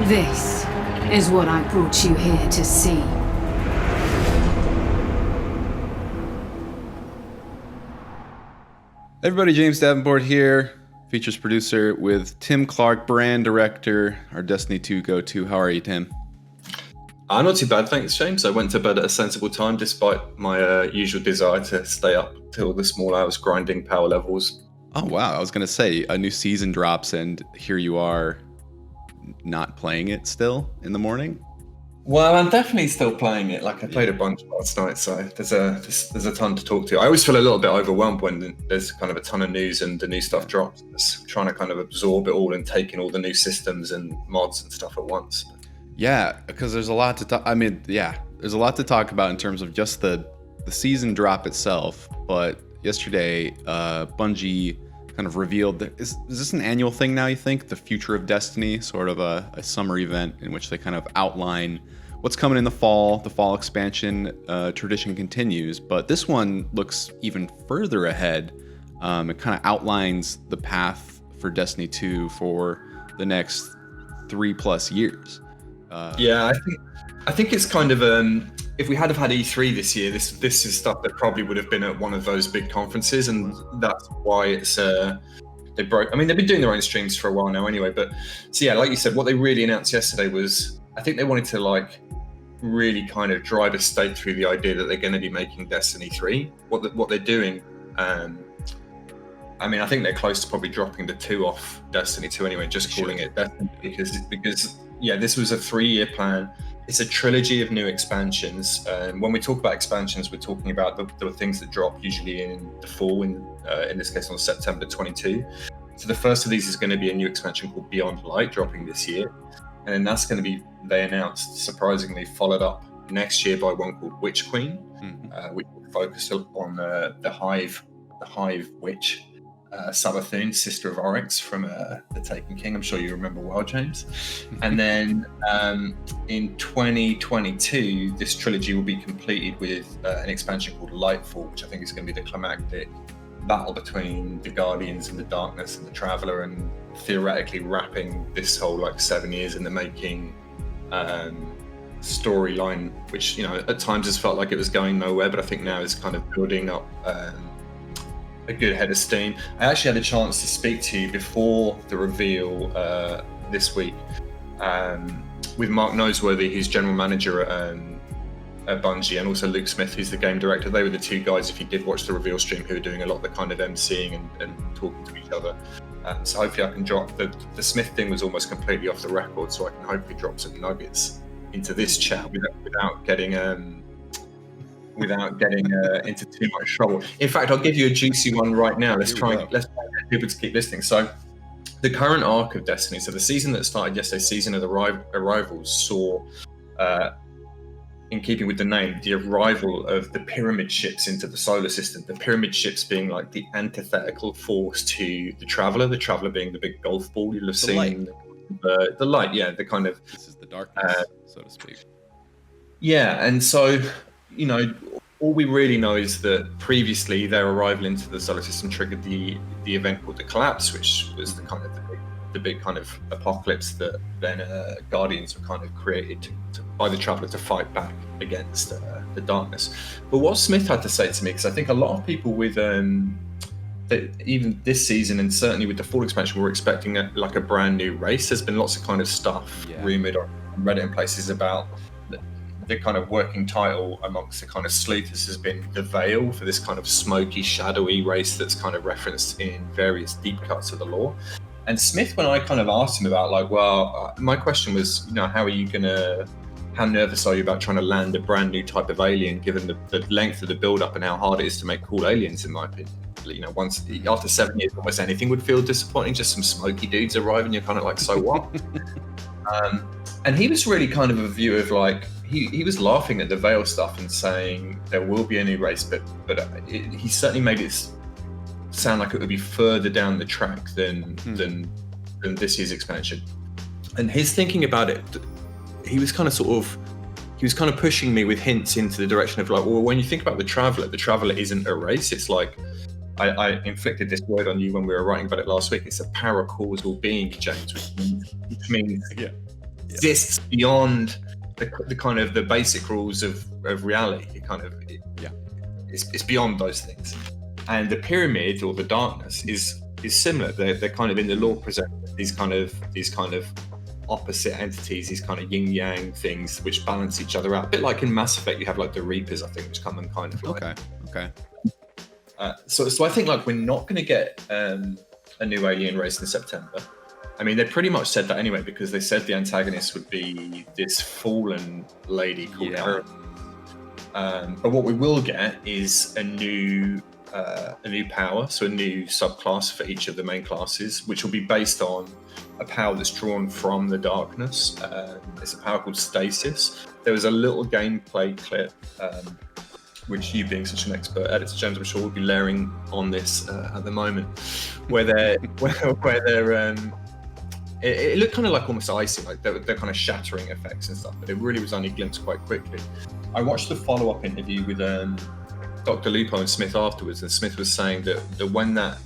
This is what I brought you here to see. Everybody, James Davenport here, features producer with Tim Clark, brand director, our Destiny 2 go-to. How are you, Tim? Not too bad, thanks, James. I went to bed at a sensible time despite my usual desire to stay up till the small hours grinding power levels. Oh, wow. I was going to say, a new season drops and here you are not playing it still in the morning? Well, I'm definitely still playing it. Like, I played a bunch last night, so there's a ton to talk to. I always feel a little bit overwhelmed when there's kind of a ton of news and the new stuff drops. Just trying to kind of absorb it all and take in all the new systems and mods and stuff at once. Yeah, because there's a lot to talk. There's a lot to talk about in terms of just the season drop itself. But yesterday, Bungie kind of revealed that is this an annual thing now? You think the future of Destiny, sort of a summer event in which they kind of outline what's coming in the fall. The fall expansion tradition continues, but this one looks even further ahead. It kind of outlines the path for Destiny 2 for the next 3+ years. I think it's kind of if we had have had E3 this year, this is stuff that probably would have been at one of those big conferences, and that's why it's they broke. I mean, they've been doing their own streams for a while now, anyway. But so yeah, like you said, what they really announced yesterday was, I think they wanted to like really kind of drive a stake through the idea that they're going to be making Destiny 3. What they're doing. I mean, I think they're close to probably dropping the 2 off Destiny 2 anyway, just calling it Destiny because yeah, this was a 3-year plan. It's a trilogy of new expansions. When we talk about expansions, we're talking about the things that drop usually in the fall, in this case on September 22. So the first of these is going to be a new expansion called Beyond Light, dropping this year. And then that's going to be, they announced, surprisingly, followed up next year by one called Witch Queen, which will focus on the Hive Witch, Savathun, sister of Oryx from The Taken King. I'm sure you remember well, James. And then in 2022, this trilogy will be completed with an expansion called Lightfall, which I think is going to be the climactic battle between the Guardians and the Darkness and the Traveler, and theoretically wrapping this whole like 7 years in the making storyline, which, you know, at times has felt like it was going nowhere, but I think now is kind of building up a good head of steam. I actually had a chance to speak to you before the reveal this week with Mark Noseworthy, who's general manager at Bungie, and also Luke Smith, who's the game director. They were the two guys, if you did watch the reveal stream, who were doing a lot of the kind of emceeing and talking to each other. So hopefully I can drop the Smith thing was almost completely off the record, so I can hopefully drop some nuggets into this chat without getting into too much trouble. In fact, I'll give you a juicy one right now. Let's try and get people to keep listening. So the current arc of Destiny, so the season that started yesterday, season of the arrivals, saw, in keeping with the name, the arrival of the pyramid ships into the solar system. The pyramid ships being like the antithetical force to the Traveler being the big golf ball you'll have seen. The light, yeah, the kind of... This is the darkness, so to speak. Yeah, and so, you know, all we really know is that previously their arrival into the solar system triggered the event called the Collapse, which was the kind of the big kind of apocalypse that then Guardians were kind of created by the Traveler to fight back against the Darkness. But what Smith had to say to me, because I think a lot of people with even this season and certainly with the fall expansion, were expecting a brand new race. There's been lots of kind of stuff rumored on Reddit and places about the kind of working title amongst the kind of sleuthers has been the Veil, for this kind of smoky, shadowy race that's kind of referenced in various deep cuts of the lore. And Smith, when I kind of asked him about my question was, you know, how nervous are you about trying to land a brand new type of alien, given the length of the build-up and how hard it is to make cool aliens, in my opinion. You know, after 7 years, almost anything would feel disappointing. Just some smoky dudes arrive and you're kind of like, so what? And he was really kind of a view of like, he was laughing at the Veil stuff and saying there will be a new race, but he certainly made it sound like it would be further down the track than this year's expansion. And his thinking about it, he was kind of pushing me with hints into the direction of like, well, when you think about the Traveler isn't a race. It's like, I inflicted this word on you when we were writing about it last week. It's a paracausal being, James, which means exists beyond the kind of the basic rules of reality. It's beyond those things. And the pyramid or the darkness is similar. They're kind of in the lore present these kind of opposite entities, these kind of yin yang things which balance each other out. A bit like in Mass Effect, you have like the Reapers, I think, which come and kind of like. Okay. So I think like we're not going to get a new alien race in September. I mean, they pretty much said that anyway, because they said the antagonist would be this fallen lady called Erin. But what we will get is a new power, so a new subclass for each of the main classes, which will be based on a power that's drawn from the darkness. It's a power called Stasis. There was a little gameplay clip, which you being such an expert editor, James, I'm sure will be layering on this at the moment, where they're it looked kind of like almost icy, like they're kind of shattering effects and stuff, but it really was only glimpsed quite quickly. I watched the follow-up interview with Dr. Lupo and Smith afterwards, and Smith was saying that when that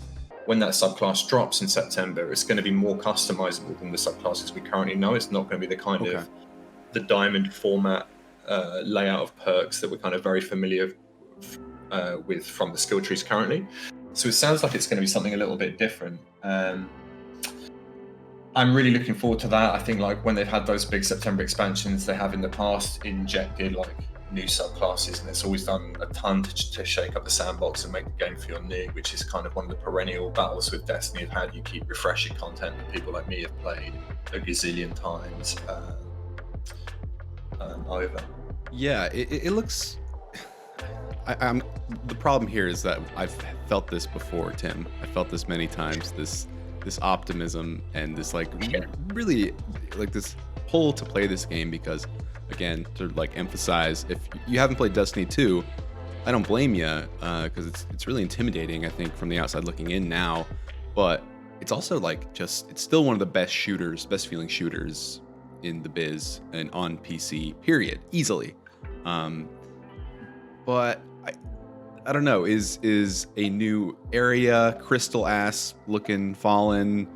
subclass drops in September, it's going to be more customizable than the subclasses we currently know. It's not going to be the kind of the diamond format layout of perks that we're kind of very familiar with from the skill trees currently. So it sounds like it's going to be something a little bit different. I'm really looking forward to that. I think like when they've had those big September expansions, they have in the past injected like new subclasses, and it's always done a ton to shake up the sandbox and make the game feel new, which is kind of one of the perennial battles with Destiny of how do you keep refreshing content that people like me have played a gazillion times over. Yeah, it looks. I'm the problem here is that I've felt this before, Tim. I felt this many times. This optimism and this like really like this pull to play this game, because again, to like emphasize, if you haven't played Destiny 2, I don't blame you, because it's really intimidating, I think, from the outside looking in now, but it's also like it's still one of the best feeling shooters in the biz and on PC, period, easily. But I don't know, is a new area, crystal ass looking Fallen,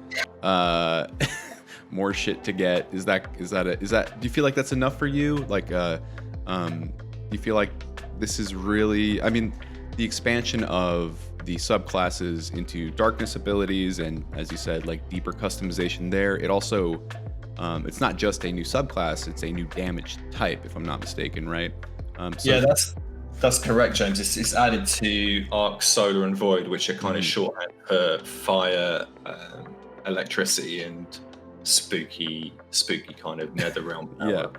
more shit to get, is that do you feel like that's enough for you? Like do you feel like this is really, I mean, the expansion of the subclasses into darkness abilities and, as you said, like deeper customization there, it also it's not just a new subclass, it's a new damage type, if I'm not mistaken, right? That's correct, James. It's added to Arc, Solar, and Void, which are kind of shorthand for fire, electricity, and spooky kind of netherrealm power.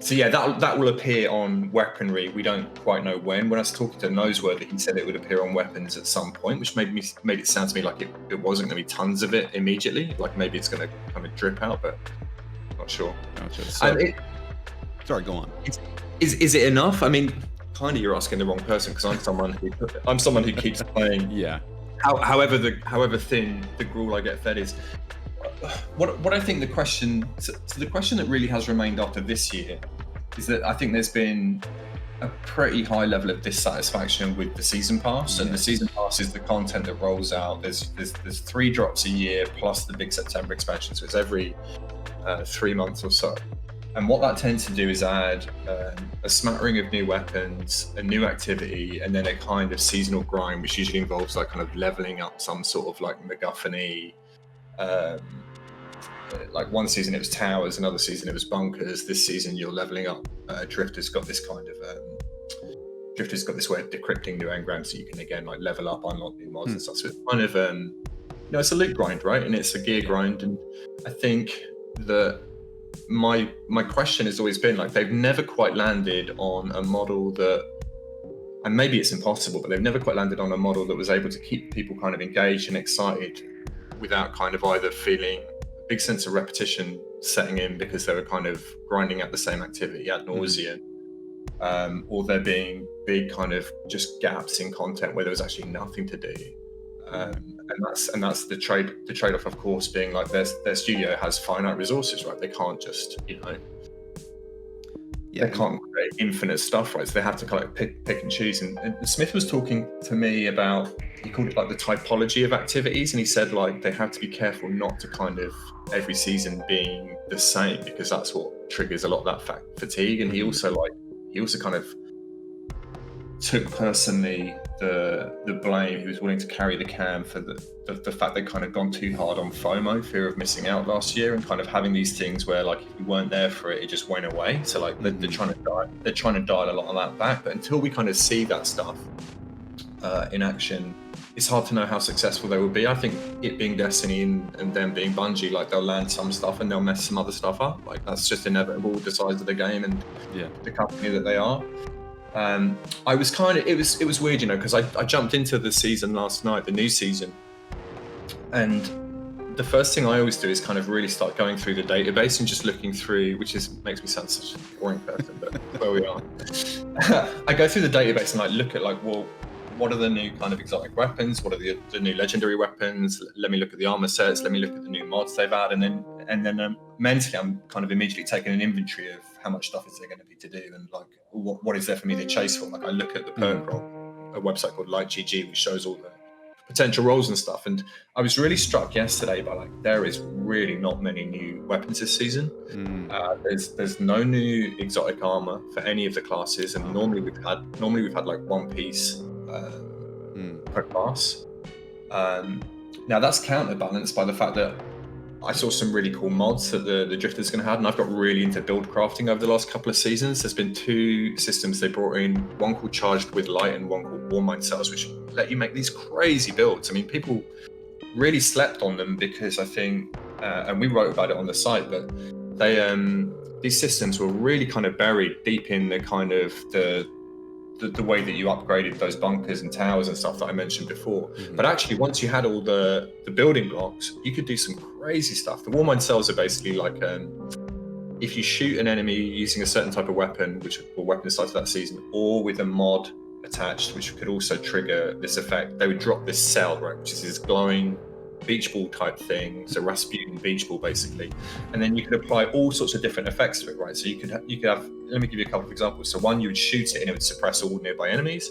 So yeah, that will appear on weaponry. We don't quite know when. When I was talking to Noseworthy, he said it would appear on weapons at some point, which made it sound to me like it wasn't going to be tons of it immediately. Like maybe it's going to kind of drip out, but not sure. Gotcha. So, sorry, go on. Is it enough? I mean, kind of you're asking the wrong person, because I'm someone who keeps playing. Yeah. However thin the gruel I get fed is. What I think the question that really has remained after this year is that I think there's been a pretty high level of dissatisfaction with the season pass, and the season pass is the content that rolls out. There's 3 drops a year plus the big September expansion, so it's every 3 months or so. And what that tends to do is add a smattering of new weapons, a new activity, and then a kind of seasonal grind, which usually involves like kind of leveling up some sort of like MacGuffin-y. Like one season it was towers, another season it was bunkers. This season you're leveling up. Drifter's got this way of decrypting new engrams, so you can again like level up, unlock new mods and stuff. So it's kind of it's a loot grind, right? And it's a gear grind. And I think that my question has always been like they've never quite landed on a model that, and maybe it's impossible, but they've never quite landed on a model that was able to keep people kind of engaged and excited without kind of either feeling a big sense of repetition setting in because they were kind of grinding out the same activity ad nauseum, or there being big kind of just gaps in content where there was actually nothing to do. And that's the trade-off, of course, being like their studio has finite resources, right? They can't just, they can't create infinite stuff, right? So they have to kind of pick and choose. And Smith was talking to me about he called it like the typology of activities, and he said like they have to be careful not to kind of every season being the same, because that's what triggers a lot of that fatigue. And he also kind of took personally the blame. He was willing to carry the cam for the fact they kind of gone too hard on FOMO, fear of missing out, last year, and kind of having these things where like if you weren't there for it, it just went away. So like they're trying to dial a lot of that back. But until we kind of see that stuff in action, it's hard to know how successful they will be. I think it being Destiny and them being Bungie, like they'll land some stuff and they'll mess some other stuff up. Like that's just inevitable with the size of the game and the company that they are. I was kind of, it was weird, you know, because I jumped into the season last night, the new season, and the first thing I always do is kind of really start going through the database and just looking through, which makes me sound such a boring person, but where we are. I go through the database and like look at like, well, what are the new kind of exotic weapons? What are the new legendary weapons? Let me look at the armor sets. Let me look at the new mods they've added, and then mentally, I'm kind of immediately taking an inventory of how much stuff is there going to be to do, and like what is there for me to chase for. Like I look at the perk roll, a website called LightGG, which shows all the potential roles and stuff. And I was really struck yesterday by like there is really not many new weapons this season. There's no new exotic armor for any of the classes, and normally we've had like one piece per class. Now that's counterbalanced by the fact that I saw some really cool mods that the Drifter's going to have, and I've got really into build crafting over the last couple of seasons. There's been two systems they brought in, one called Charged with Light and one called Warmind Cells, which let you make these crazy builds. I mean, people really slept on them because I think, and we wrote about it on the site, but they these systems were really kind of buried deep in the kind of the way that you upgraded those bunkers and towers and stuff that I mentioned before. But actually, once you had all the building blocks, you could do some crazy stuff. The Warmind Cells are basically like if you shoot an enemy using a certain type of weapon, which will weapon started that season, or with a mod attached, which could also trigger this effect, they would drop this cell, right, which is this glowing beach ball type thing, so Rasputin beach ball basically, and then you could apply all sorts of different effects to it, right? So you could have, let me give you a couple of examples. So one, you would shoot it and it would suppress all nearby enemies.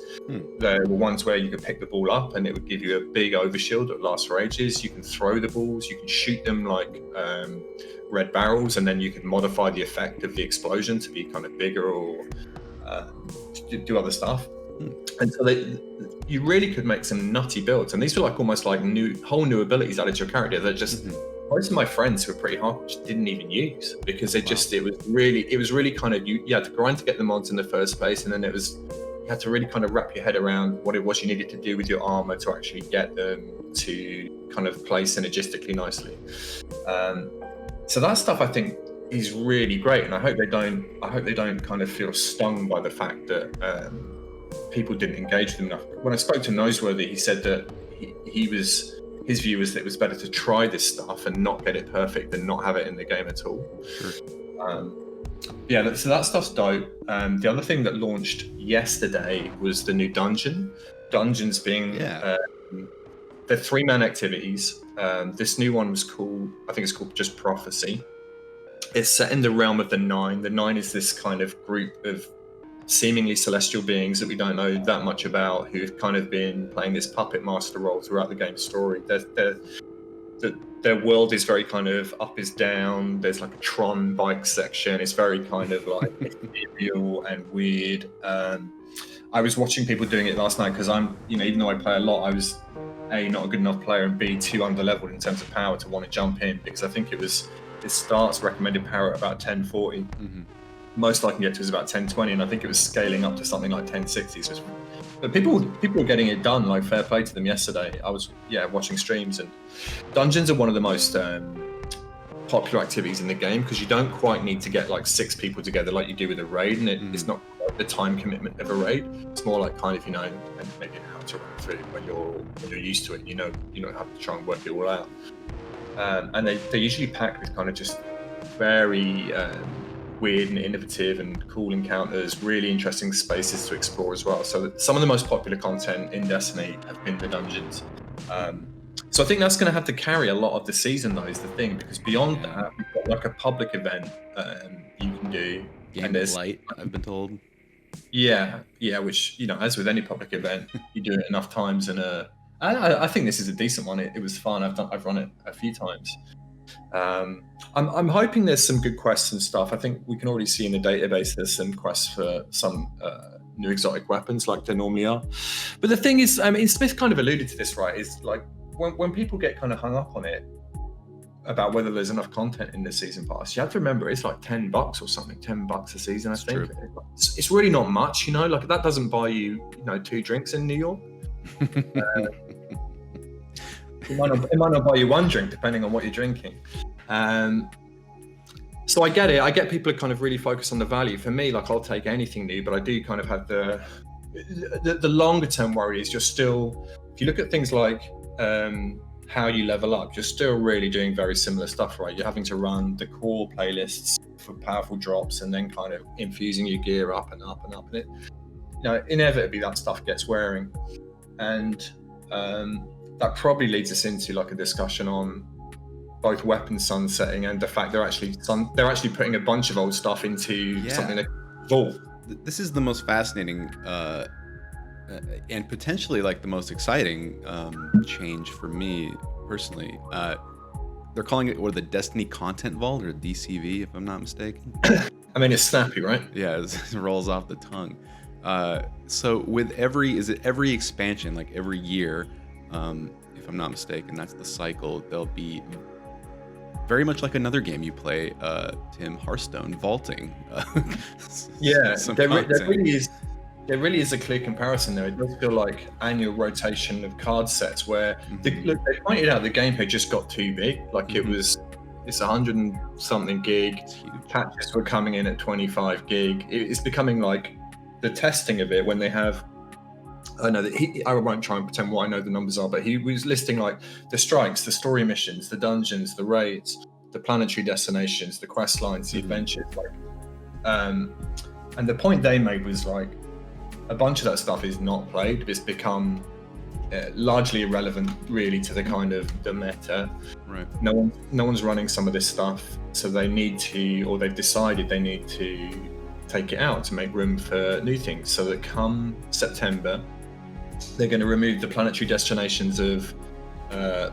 There were ones where you could pick the ball up and it would give you a big overshield that lasts for ages. You can throw the balls, you can shoot them like red barrels, and then you can modify the effect of the explosion to be kind of bigger or do other stuff. And so you really could make some nutty builds, and these were like almost like whole new abilities added to your character that just most of my friends who were pretty hard just didn't even use, because it was really kind of you had to grind to get the mods in the first place, and then you had to really kind of wrap your head around what it was you needed to do with your armor to actually get them to kind of play synergistically nicely. So that stuff I think is really great, and I hope they don't kind of feel stung by the fact that people didn't engage with them enough. When I spoke to Noseworthy, he said that his view was that it was better to try this stuff and not get it perfect than not have it in the game at all. Sure. So that stuff's dope. The other thing that launched yesterday was the new dungeon. Dungeons being they're 3-man activities. This new one was called, I think it's called just Prophecy. It's set in the realm of the Nine. The Nine is this kind of group of seemingly celestial beings that we don't know that much about, who've kind of been playing this puppet master role throughout the game's story. Their world is very kind of up is down. There's like a Tron bike section. It's very kind of like ethereal and weird. I was watching people doing it last night because I'm, even though I play a lot, I was A, not a good enough player, and B, too under-leveled in terms of power to want to jump in, because I think it starts recommended power at about 1040. Most I can get to is about 1020, and I think it was scaling up to something like 1060. So but people were getting it done, like fair play to them yesterday. I was watching streams, and dungeons are one of the most popular activities in the game, because you don't quite need to get like 6 people together like you do with a raid, and it's not quite the time commitment of a raid. It's more like kind of maybe how to run through when you're used to it. You know how to try and work it all out. And they're usually packed with kind of just very weird and innovative and cool encounters, really interesting spaces to explore as well. So some of the most popular content in Destiny have been the dungeons. So I think that's going to have to carry a lot of the season, though, is the thing, because beyond that, we've got like a public event you can do. Game of Light, I've been told. Yeah, which, as with any public event, you do it enough times and I think this is a decent one. It was fun. I've run it a few times. I'm hoping there's some good quests and stuff. I think we can already see in the database there's some quests for some new exotic weapons like there normally are. But the thing is, I mean, Smith kind of alluded to this, right? Is like when people get kind of hung up on it about whether there's enough content in the season pass, you have to remember it's like $10 or something, $10 a season, I think. It's really not much, you know, like that doesn't buy you, 2 drinks in New York. It might not buy you 1 drink depending on what you're drinking. So I get it. I get people are kind of really focused on the value. For me, like I'll take anything new, but I do kind of have the longer term worry is you're still, if you look at things like how you level up, you're still really doing very similar stuff, right? You're having to run the core playlists for powerful drops and then kind of infusing your gear up and up and up. And it, inevitably that stuff gets wearing. And that probably leads us into like a discussion on both weapon sunsetting and the fact they're actually putting a bunch of old stuff into something like Vault. This is the most fascinating and potentially like the most exciting change for me personally. They're calling it the Destiny Content Vault, or DCV, if I'm not mistaken. I mean, it's snappy, right? Yeah, it rolls off the tongue. So with every expansion, like every year, if I'm not mistaken, that's the cycle. There'll be very much like another game you play, Tim, Hearthstone, vaulting. There really is a clear comparison there. It does feel like annual rotation of card sets where they pointed out the gameplay just got too big. Like it's 100 and something gig. Patches were coming in at 25 gig. It's becoming like the testing of it when they have. I know that I won't try and pretend what I know the numbers are, but he was listing like the strikes, the story missions, the dungeons, the raids, the planetary destinations, the quest lines, the adventures. And the point they made was like a bunch of that stuff is not played. It's become largely irrelevant, really, to the kind of the meta. Right. No one's running some of this stuff, so they need to, or they've decided they need to take it out to make room for new things. So that come September, they're going to remove the planetary destinations of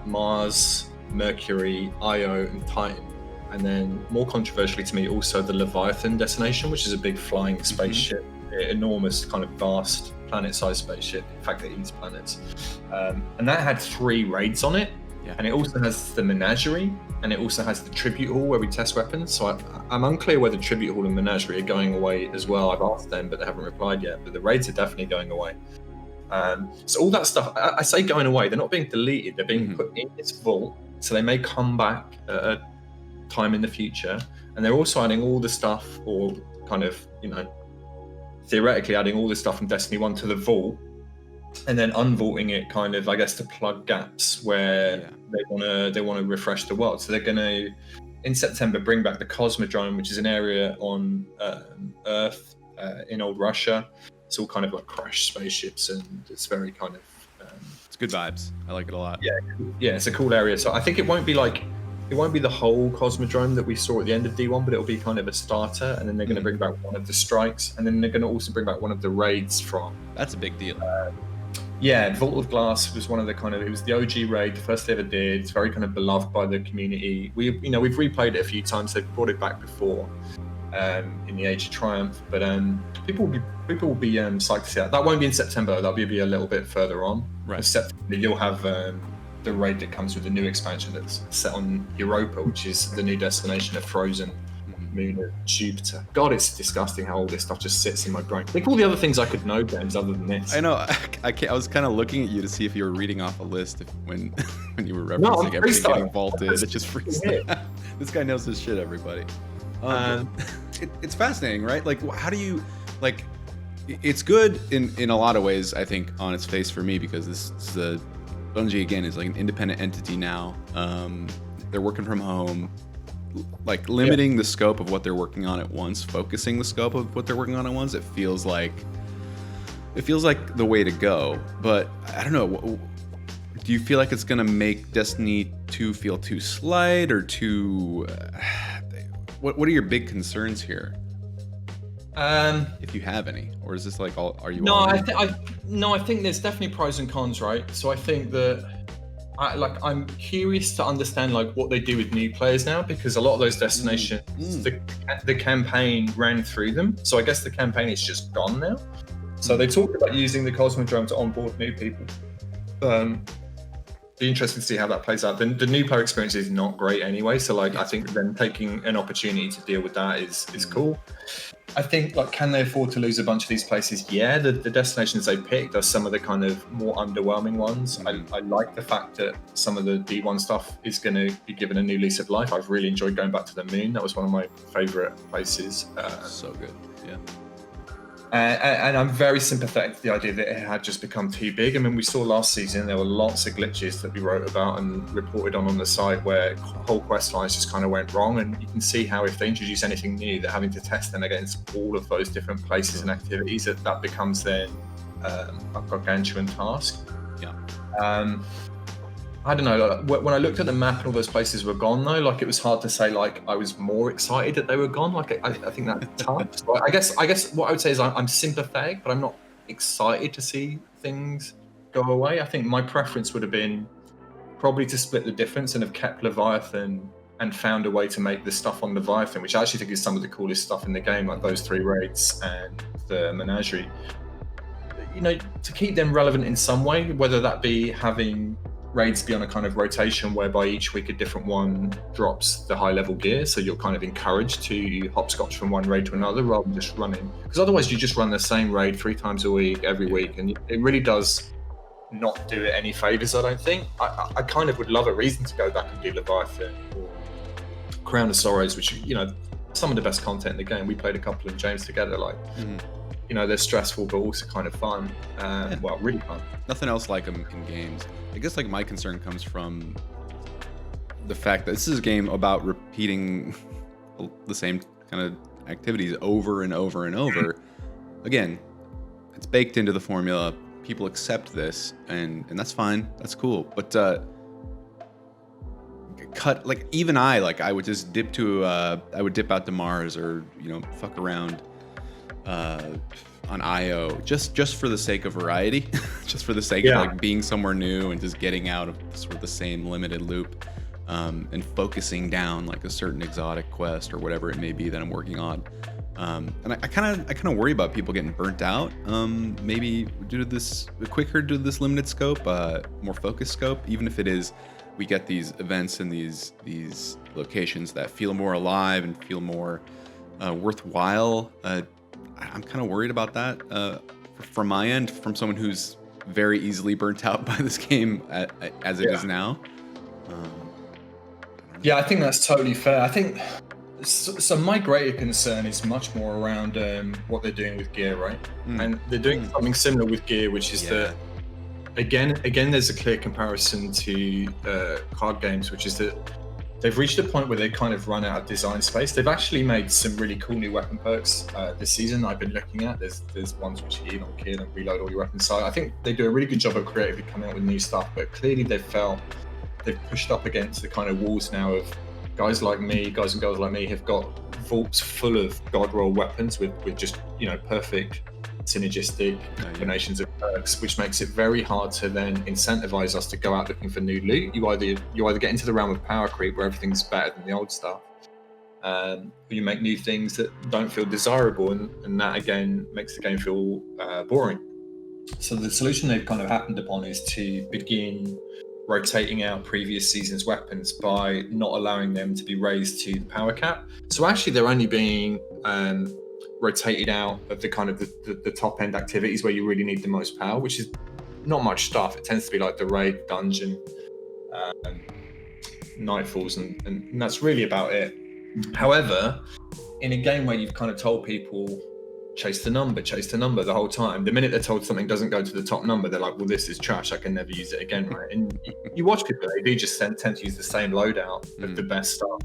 Mars, Mercury, Io, and Titan. And then, more controversially to me, also the Leviathan destination, which is a big flying spaceship, enormous, kind of vast planet-sized spaceship. In fact, it eats planets. And that had 3 raids on it. Yeah. And it also has the Menagerie, and it also has the Tribute Hall where we test weapons. So I'm unclear whether Tribute Hall and Menagerie are going away as well. I've asked them, but they haven't replied yet. But the raids are definitely going away. So all that stuff, I say going away, they're not being deleted, they're being put in this vault, so they may come back at a time in the future. And they're also adding all the stuff, or kind of, theoretically adding all the stuff from Destiny 1 to the vault, and then unvaulting it kind of, I guess, to plug gaps where they want to refresh the world. So they're going to, in September, bring back the Cosmodrome, which is an area on Earth in old Russia. It's all kind of like crashed spaceships, and it's very kind of it's good vibes. I like it a lot. Yeah, it's a cool area. So I think it won't be the whole Cosmodrome that we saw at the end of D1, but it'll be kind of a starter, and then they're going to bring back one of the strikes, and then they're going to also bring back one of the raids from. That's a big deal. Vault of Glass was one of the it was the OG raid, the first they ever did. It's very kind of beloved by the community. We've replayed it a few times. They've brought it back before in the Age of Triumph, but people will be psyched to see that. That won't be in September. That'll be a little bit further on. Right. In September, you'll have the raid that comes with the new expansion that's set on Europa, which is the new destination of Frozen Moon of Jupiter. God, it's disgusting how all this stuff just sits in my brain. Think all the other things I could know, James, other than this. I know. I was kind of looking at you to see if you were reading off a list when you were referencing everything getting vaulted. It just freaks out. This guy knows his shit, everybody. It's fascinating, right? Like, how do you, like, it's good in a lot of ways, I think, on its face for me, because this is the Bungie, again, is like an independent entity now. They're working from home, like limiting the scope of what they're working on at once, focusing the scope of what they're working on at once. It feels like the way to go. But I don't know. Do you feel like it's going to make Destiny 2 feel too slight, or too... What are your big concerns here? If you have any, or is this like all? Are you? No, No, I think there's definitely pros and cons, right? So I think that I'm curious to understand like what they do with new players now, because a lot of those destinations, the campaign ran through them. So I guess the campaign is just gone now. So they talked about using the Cosmodrome to onboard new people. Be interesting to see how that plays out. The new player experience is not great anyway, so like I think them taking an opportunity to deal with that is cool. I think like, can they afford to lose a bunch of these places? Yeah, the destinations they picked are some of the kind of more underwhelming ones. I like the fact that some of the D1 stuff is going to be given a new lease of life. I've really enjoyed going back to the moon. That was one of my favorite places. So good, yeah. And I'm very sympathetic to the idea that it had just become too big. I mean, we saw last season there were lots of glitches that we wrote about and reported on the site where whole quest lines just kind of went wrong. And you can see how if they introduce anything new, they're having to test them against all of those different places and activities. That becomes then a gargantuan task. Yeah. I don't know. When I looked at the map and all those places were gone, though, like it was hard to say. Like I was more excited that they were gone. Like I think that's tough. So I guess what I would say is I'm sympathetic, but I'm not excited to see things go away. I think my preference would have been probably to split the difference and have kept Leviathan and found a way to make the stuff on Leviathan, which I actually think is some of the coolest stuff in the game, like those 3 raids and the menagerie. You know, to keep them relevant in some way, whether that be having raids be on a kind of rotation whereby each week a different one drops the high level gear, so you're kind of encouraged to hopscotch from one raid to another rather than just running, because otherwise you just run the same raid 3 times a week every week, and it really does not do it any favors. I don't think. I kind of would love a reason to go back and do Leviathan or Crown of Sorrows, which, you know, some of the best content in the game. We played a couple of games together, like you know, they're stressful but also kind of fun. Well, really fun. Nothing else like them in games. I guess like my concern comes from the fact that this is a game about repeating the same kind of activities over and over and over. Again, it's baked into the formula. People accept this, and that's fine. That's cool. But cut, like, even I would just dip out to Mars, or, you know, fuck around on IO just for the sake of variety, just for the sake of like being somewhere new and just getting out of sort of the same limited loop, and focusing down like a certain exotic quest or whatever it may be that I'm working on. And I kind of worry about people getting burnt out. Maybe due to this limited scope, more focused scope, even if it is, we get these events and these locations that feel more alive and feel more worthwhile. I'm kind of worried about that from my end, from someone who's very easily burnt out by this game as it is now. Yeah, I think that's totally fair. I think so. My greater concern is much more around what they're doing with gear, right? And they're doing something similar with gear, which is that again, there's a clear comparison to card games, which is that they've reached a point where they kind of run out of design space. They've actually made some really cool new weapon perks this season I've been looking at. There's ones which heal on kill and reload all your weapons. So I think they do a really good job of creatively coming out with new stuff, but clearly they've pushed up against the kind of walls now of guys and girls like me have got vaults full of god roll weapons with just, you know, perfect synergistic combinations of perks, which makes it very hard to then incentivize us to go out looking for new loot. You either get into the realm of power creep where everything's better than the old stuff, or you make new things that don't feel desirable, and that again makes the game feel boring. So the solution they've kind of happened upon is to begin rotating out previous season's weapons by not allowing them to be raised to the power cap. So actually they're only being rotated out of the kind of the top end activities where you really need the most power, which is not much stuff. It tends to be like the raid, dungeon, nightfalls, and that's really about it. However, in a game where you've kind of told people chase the number the whole time, the minute they're told something doesn't go to the top number, they're like, well, this is trash, I can never use it again, right? And you watch people, they do just tend to use the same loadout of the best stuff,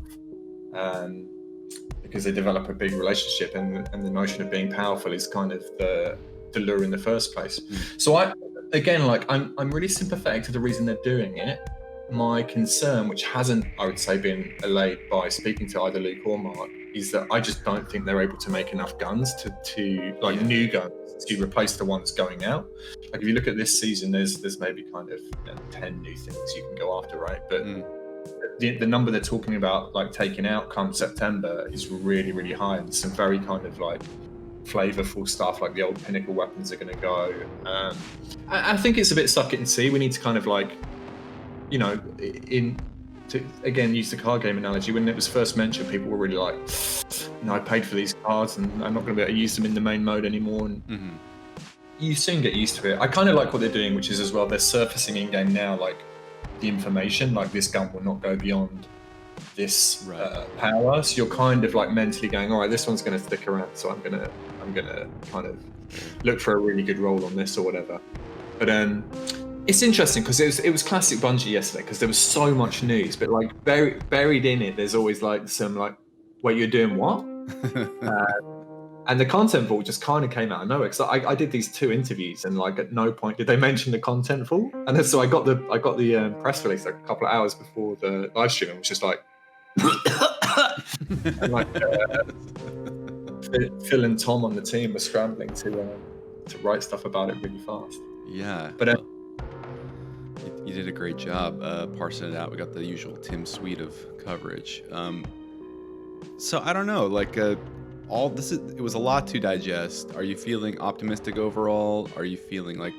because they develop a big relationship, and the notion of being powerful is kind of the lure in the first place. So I'm really sympathetic to the reason they're doing it. my concern, which hasn't, I would say, been allayed by speaking to either Luke or Mark, is that I just don't think they're able to make enough guns to like new guns to replace the ones going out. Like if you look at this season, there's maybe kind of 10 new things you can go after, right? But the number they're talking about like taking out come September is really, really high, and some very kind of like flavorful stuff, like the old pinnacle weapons are going to go. I think it's a bit suck it and see. We need to kind of like, you know, to again use the card game analogy, when it was first mentioned, people were really like, you know, I paid for these cards and I'm not going to be able to use them in the main mode anymore. And you soon get used to it. I kind of like what they're doing, which is as well, they're surfacing in game now, like the information, like this gun will not go beyond this power. So you're kind of like mentally going, all right, this one's going to stick around, so I'm gonna kind of look for a really good roll on this or whatever. But it's interesting because it was classic Bungie yesterday, because there was so much news, but like buried in it, there's always like some like, wait, you're doing what? And the content vault just kind of came out of nowhere, because I did these 2 interviews and like at no point did they mention the content vault. And then, so I got the press release like a couple of hours before the live stream, and was just like, and like Phil and Tom on the team were scrambling to write stuff about it really fast. Yeah, but you did a great job parsing it out. We got the usual Tim suite of coverage. So I don't know, like it was a lot to digest. Are you feeling optimistic overall? Are you feeling like,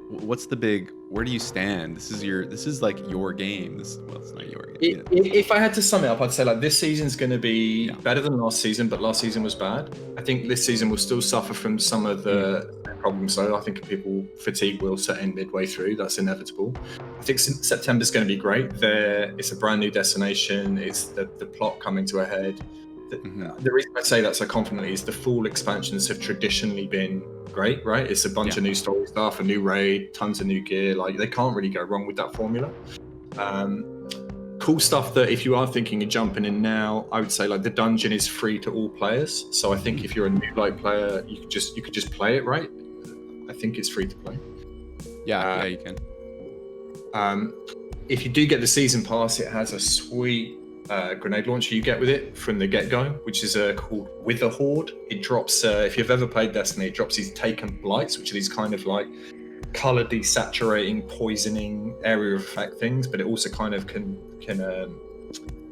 what's the big, where do you stand? This is like your game. Well, it's not your game. If I had to sum it up, I'd say like this season's going to be better than last season, but last season was bad. I think this season will still suffer from some of the problems, though. I think people fatigue will set in midway through. That's inevitable. I think September's going to be great. It's a brand new destination. It's the plot coming to a head. The reason I say that so confidently is the fall expansions have traditionally been great, right? It's a bunch of new story stuff, a new raid, tons of new gear. Like they can't really go wrong with that formula. Cool stuff that if you are thinking of jumping in now, I would say like the dungeon is free to all players. So I think if you're a new light player, you could just play it, right? I think it's free to play. Yeah, you can. If you do get the season pass, it has a sweet grenade launcher you get with it from the get-go, which is called Wither Horde. It drops, if you've ever played Destiny, it drops these Taken Blights, which are these kind of like color desaturating, poisoning area of effect things, but it also kind of can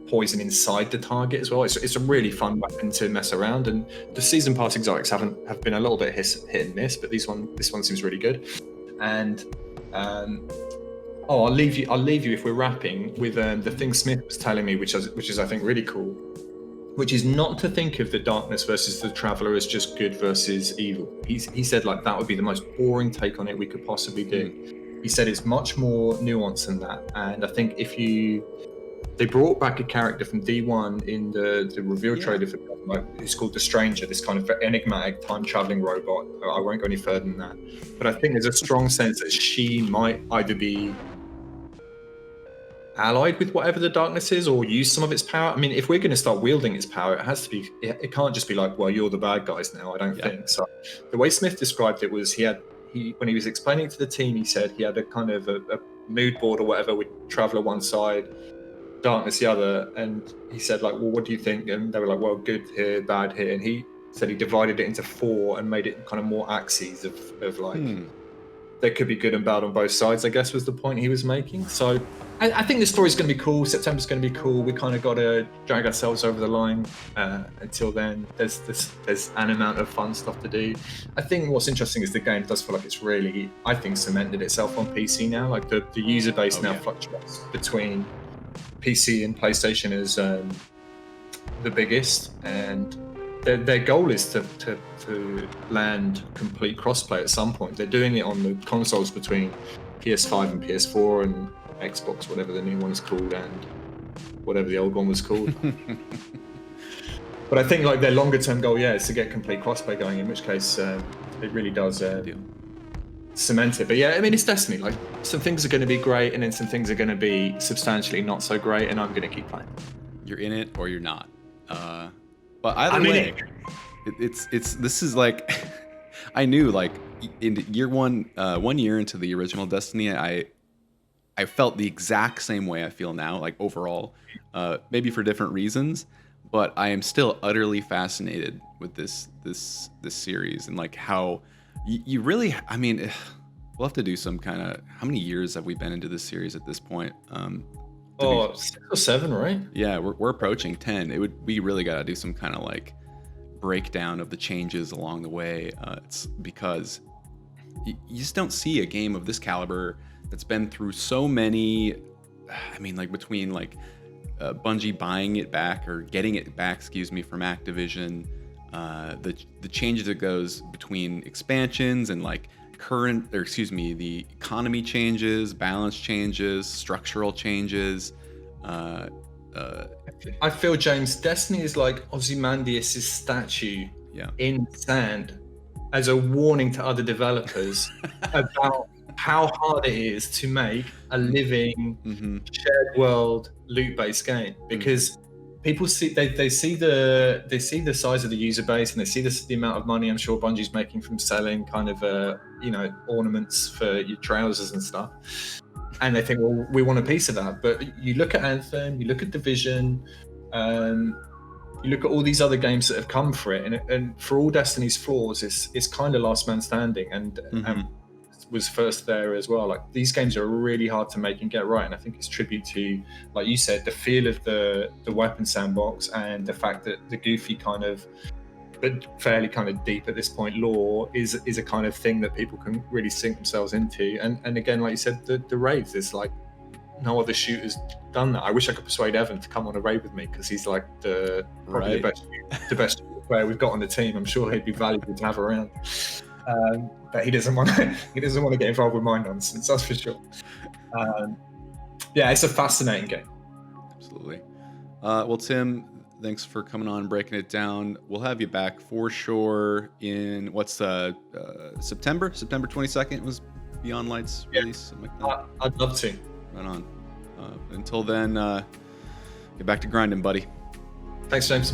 poison inside the target as well. It's a really fun weapon to mess around, and the season pass exotics have been a little bit hit and miss, but this one seems really good. And I'll leave you if we're wrapping with the thing Smith was telling me, which is I think really cool, which is not to think of the darkness versus the traveler as just good versus evil. He said like that would be the most boring take on it we could possibly do. He said it's much more nuanced than that, and I think they brought back a character from D1 in the reveal trailer for who's called the Stranger, this kind of enigmatic time traveling robot. I won't go any further than that, but I think there's a strong sense that she might either be allied with whatever the darkness is or use some of its power. I mean, if we're going to start wielding its power, it has to be, it can't just be like, well, you're the bad guys now. I don't think so. The way Smith described it was when he was explaining to the team, he said he had a kind of a mood board or whatever with Traveler one side, darkness the other, and he said like, well, what do you think? And they were like, well, good here, bad here, and he said he divided it into 4 and made it kind of more axes of like there could be good and bad on both sides, I guess was the point he was making. So I think the story's going to be cool. September's going to be cool. We kind of got to drag ourselves over the line. Until then, there's an amount of fun stuff to do. I think what's interesting is the game does feel like it's really, I think, cemented itself on PC now. Like the user base fluctuates between PC and PlayStation is the biggest, and their goal is to land complete crossplay at some point. They're doing it on the consoles between PS5 and PS4 and Xbox, whatever the new one's called, and whatever the old one was called. But I think like their longer term goal, is to get complete crossplay going, in which case it really does cement it. But yeah, I mean, it's Destiny. Like some things are going to be great, and then some things are going to be substantially not so great, and I'm going to keep playing. You're in it or you're not. But either way, this is like I knew like in year 1 year into the original Destiny, I felt the exact same way I feel now, like overall, maybe for different reasons, but I am still utterly fascinated with this series and like how you really, I mean, we'll have to do some kind of, how many years have we been into this series at this point? 6 or 7, right? Yeah, we're approaching 10. We really got to do some kind of like breakdown of the changes along the way. It's because you just don't see a game of this caliber that's been through so many, I mean, like between like Bungie buying it back or getting it back, from Activision, the changes that goes between expansions and like the economy changes, balance changes, structural changes. I feel, James, Destiny is like Ozymandias' statue in sand as a warning to other developers about how hard it is to make a living shared world loot-based game, because people see they see the size of the user base, and they see the amount of money I'm sure Bungie's making from selling kind of ornaments for your trousers and stuff, and they think, well, we want a piece of that. But you look at Anthem, you look at Division, you look at all these other games that have come for it, and for all Destiny's flaws, it's kind of last man standing, and was first there as well. Like, these games are really hard to make and get right, and I think it's tribute to, like you said, the feel of the weapon sandbox, and the fact that the goofy kind of, but fairly kind of deep at this point, lore is a kind of thing that people can really sink themselves into. And again, like you said, the raids, it's like no other shooter's done that. I wish I could persuade Evan to come on a raid with me, because he's like probably the best player we've got on the team. I'm sure he'd be valuable to have around. But he doesn't want to get involved with my nonsense, that's for sure. Yeah, it's a fascinating game. Absolutely. Well, Tim, thanks for coming on and breaking it down. We'll have you back for sure in September 22nd was Beyond Light's release. Something like that. I'd love to. Right on. Until then, get back to grinding, buddy. Thanks, James.